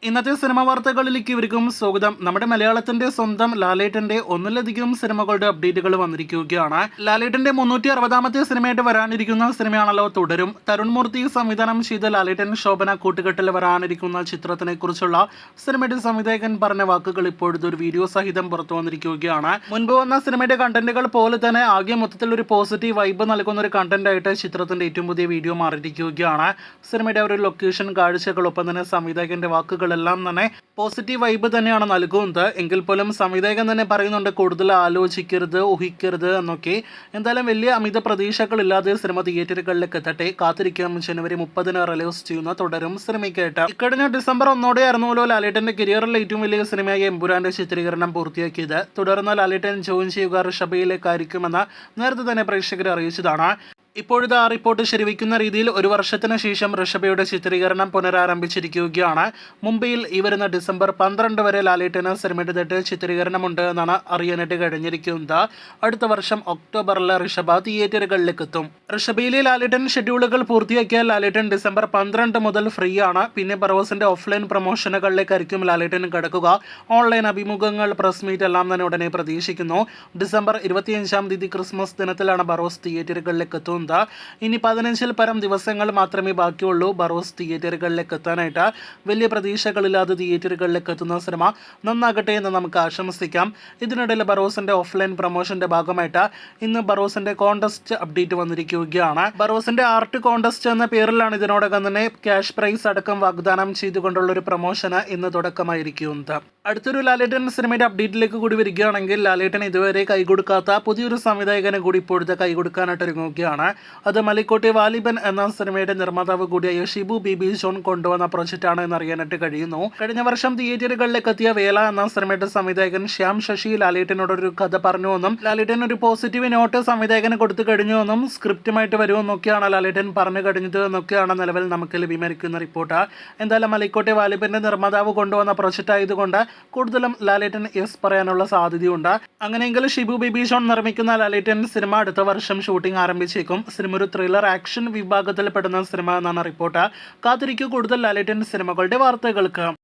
ഇന്നത്തെ സിനിമ വാർത്തകളിലേക്ക് ഇവർക്കും സ്വാഗതം. നമ്മുടെ മലയാളത്തിന്റെ സ്വന്തം ലാലേട്ടന്റെ ഒന്നിലധികം സിനിമകളുടെ അപ്ഡേറ്റുകൾ വന്നിരിക്കുകയാണ്. ലാലേട്ടന്റെ 360ാമത്തെ സിനിമയായിട്ട് വരാനിരിക്കുന്ന സിനിമയാണല്ലോ തുടരും. തരുൺ മൂർത്തി സംവിധാനം ചെയ്ത ലാലേട്ടൻ ശോഭന കൂട്ടുകെട്ടിൽ വരാനിരിക്കുന്ന ചിത്രത്തിനെ കുറിച്ചുള്ള സിനിമയുടെ സംവിധായകൻ പറഞ്ഞ വാക്കുകൾ ഇപ്പോഴത്തെ ഒരു വീഡിയോ സഹിതം പുറത്തു വന്നിരിക്കുകയാണ്. മുൻപ് വന്ന സിനിമയുടെ കണ്ടന്റുകൾ പോലെ തന്നെ ആകെ മൊത്തത്തിൽ ഒരു പോസിറ്റീവ് വൈബ് നൽകുന്ന ഒരു കണ്ടന്റ് ആയിട്ട് ചിത്രത്തിന്റെ ഏറ്റവും പുതിയ വീഡിയോ മാറിയിരിക്കുകയാണ്. സിനിമയുടെ ഒരു ലൊക്കേഷൻ കാഴ്ചകളൊപ്പം തന്നെ സംവിധായകന്റെ വാക്കുകൾ എല്ലാം തന്നെ പോസിറ്റീവ് വൈബ് തന്നെയാണ് നൽകുന്നത്. എങ്കിൽ പോലും സംവിധായകൻ തന്നെ പറയുന്നുണ്ട് കൂടുതൽ ആലോചിക്കരുത്, ഊഹിക്കരുത് എന്നൊക്കെ. എന്തായാലും വലിയ അമിത പ്രതീക്ഷകളില്ലാതെ സിനിമ തിയേറ്ററുകളിലേക്ക് എത്തട്ടെ. കാത്തിരിക്കാം. ജനുവരി 30 റിലീസ് ചെയ്യുന്ന തുടരും സിനിമയ്ക്കായിട്ട്. ഇക്കഴിഞ്ഞ ഡിസംബർ 1 ആയിരുന്നല്ലോ ലാലേട്ടന്റെ കരിയറിലെ ഏറ്റവും വലിയ സിനിമയായ എമ്പുരാന്റെ ചിത്രീകരണം പൂർത്തിയാക്കിയത്. തുടർന്ന് ലാലേട്ടൻ ജോയിൻ ചെയ്യുക ഋഷഭയിലേക്കായിരിക്കുമെന്ന് നേരത്തെ തന്നെ പ്രേക്ഷകരെ അറിയിച്ചതാണ്. ഇപ്പോഴത്തെ ആ റിപ്പോർട്ട് ശരിവയ്ക്കുന്ന രീതിയിൽ ഒരു വർഷത്തിന് ശേഷം ഋഷഭയുടെ ചിത്രീകരണം പുനരാരംഭിച്ചിരിക്കുകയാണ്. മുംബൈയിൽ ഈ വരുന്ന ഡിസംബർ 12 വരെ ലാലേട്ടന് സിനിമയുടെ ചിത്രീകരണമുണ്ട് എന്നാണ് അറിയാനായിട്ട് കഴിഞ്ഞിരിക്കുന്നത്. അടുത്ത വർഷം ഒക്ടോബറിൽ ഋഷഭ തിയേറ്ററുകളിലേക്ക് എത്തും. ഋഷഭയിലെ ലാലേട്ടൻ ഷെഡ്യൂളുകൾ പൂർത്തിയാക്കിയാൽ ലാലേട്ടൻ ഡിസംബർ 12 മുതൽ ഫ്രീ ആണ്. പിന്നെ ബറോസിന്റെ ഓഫ്ലൈൻ പ്രൊമോഷനുകളിലേക്കായിരിക്കും ലാലേട്ടൻ കിടക്കുക. ഓൺലൈൻ അഭിമുഖങ്ങൾ, പ്രസ് മീറ്റ് എല്ലാം തന്നെ ഉടനെ പ്രതീക്ഷിക്കുന്നു. ഡിസംബർ 25-ാം തീയതി ക്രിസ്മസ് ദിനത്തിലാണ് ബറോസ് തിയേറ്ററുകളിലേക്ക് എത്തുന്നത്. ഇനി 15-ൽ പരം ദിവസങ്ങൾ മാത്രമേ ബാക്കിയുള്ളൂ ബറോസ് തിയേറ്ററുകളിലേക്ക് എത്താനായിട്ട്. വലിയ പ്രതീക്ഷകളില്ലാതെ തിയേറ്ററുകളിലേക്ക് എത്തുന്ന സിനിമ നന്നാകട്ടെ എന്ന് നമുക്ക് ആശംസിക്കാം. ഇതിനിടയിൽ ബറോസിന്റെ ഓഫ്ലൈൻ പ്രൊമോഷന്റെ ഭാഗമായിട്ട് ഇന്ന് ബറോസിന്റെ കോൺടെസ്റ്റ് അപ്ഡേറ്റ് വന്നിരിക്കുകയാണ്. ബറോസിന്റെ ആർട്ട് കോൺടെസ്റ്റ് എന്ന പേരിലാണ് ഇതിനോടകം തന്നെ ക്യാഷ് പ്രൈസ് അടക്കം വാഗ്ദാനം ചെയ്തുകൊണ്ടുള്ള ഒരു പ്രൊമോഷന് ഇന്ന് തുടക്കമായിരിക്കുന്നത്. അടുത്തൊരു ലാലേട്ടൻ സിനിമയുടെ അപ്ഡേറ്റിലേക്ക് കൂടി വരികയാണെങ്കിൽ ലാലേട്ടൻ ഇതുവരെ കൈകൊടുക്കാത്ത പുതിയൊരു സംവിധായകനെ കൂടി ഇപ്പോഴത്തെ കൈകൊടുക്കാനായിട്ട് ഒരുങ്ങുകയാണ്. അത് മലിക്കോട്ടെ വാലിബൻ എന്ന സിനിമയുടെ നിർമ്മാതാവ് കൂടിയായ ഷിബു ബേബി ജോൺ കൊണ്ടുവന്ന പ്രൊജക്റ്റാണ് എന്നറിയാനായിട്ട് കഴിയുന്നു. കഴിഞ്ഞ വർഷം തിയേറ്ററുകളിലേക്ക് എത്തിയ വേല എന്ന സിനിമയുടെ സംവിധായകൻ ശ്യാം ശശി ലാലേട്ടനോടൊരു കഥ പറഞ്ഞുവെന്നും ലാലേട്ടൻ ഒരു പോസിറ്റീവ് നോട്ട് സംവിധായകന് കൊടുത്തു കഴിഞ്ഞുവെന്നും സ്ക്രിപ്റ്റുമായിട്ട് വരുമെന്നൊക്കെയാണ് ലാലേട്ടൻ പറഞ്ഞു കഴിഞ്ഞത് എന്നൊക്കെയാണ് നിലവിൽ നമുക്ക് ലഭ്യമായിരിക്കുന്ന റിപ്പോർട്ട്. എന്തായാലും മലിക്കോട്ടെ വാലിബന്റെ നിർമ്മാതാവ് കൊണ്ടുവന്ന പ്രൊജക്റ്റ് ആയതുകൊണ്ട് കൂടുതലും ലാലേട്ടൻ യെസ് പറയാനുള്ള സാധ്യതയുണ്ട്. അങ്ങനെയെങ്കിൽ ഷിബു ബേബി ജോൺ നിർമ്മിക്കുന്ന ലാലേട്ടൻ സിനിമ അടുത്ത വർഷം ഷൂട്ടിംഗ് ആരംഭിച്ചേക്കും. സിനിമ ഒരു ത്രില്ലർ ആക്ഷൻ വിഭാഗത്തിൽ പെടുന്ന സിനിമ എന്നാണ് റിപ്പോർട്ട്. കാത്തിരിക്കൂ കൂടുതൽ ലാലേട്ടൻ സിനിമകളുടെ വാർത്തകൾക്ക്.